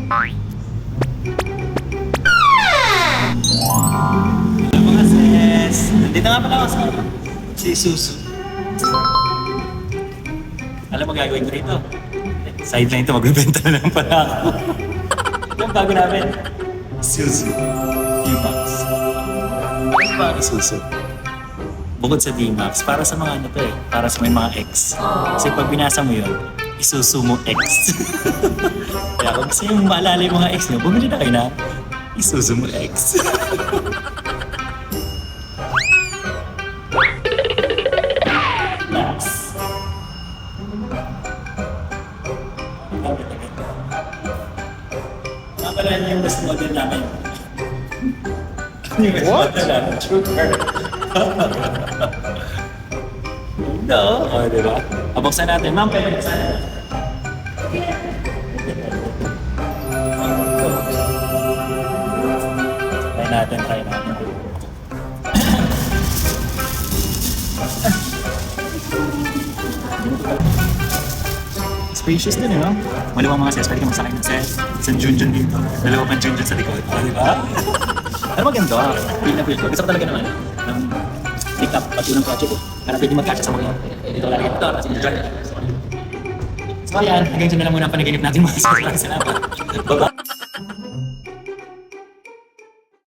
Mga sis, nandito nga pala ako sa si Susu. Alam mo gagawin ko dito? Sideline ito, magbibenta na lang pala ako. Ito ang bago namin. Susu. D-Max. Ano ba ang Susu? Bukod sa D-Max, para sa mga ano to eh, para sa may mga ex. Kasi pag binasa mo yun, isusu mo ex. Kaya kung gusto yung maalala yung mga ex nyo, bumili na kayo na isusu mo ex. Max. Nakapala niyo yung best model namin. Yung best model namin, trooper. No, o diba? Pabuksan natin. Ma'am, pwede buksan natin. Try natin. Spacious din eh, no? Malawang mga sets, pwede ka magsakay ng set. Isang Junjun dito, dalawa pang Junjun sa likod. O, di ba? Ano maganda? Feel na feel ko. Gusto ko talaga naman ng pick-up pag unang kotse ko. Para pwede magkasya sa motor. Dito lalagyan ito, kasi yung drive. So yan, hanggang dyan na lang muna ang panaginip natin mga sets. Salamat. Bye-bye.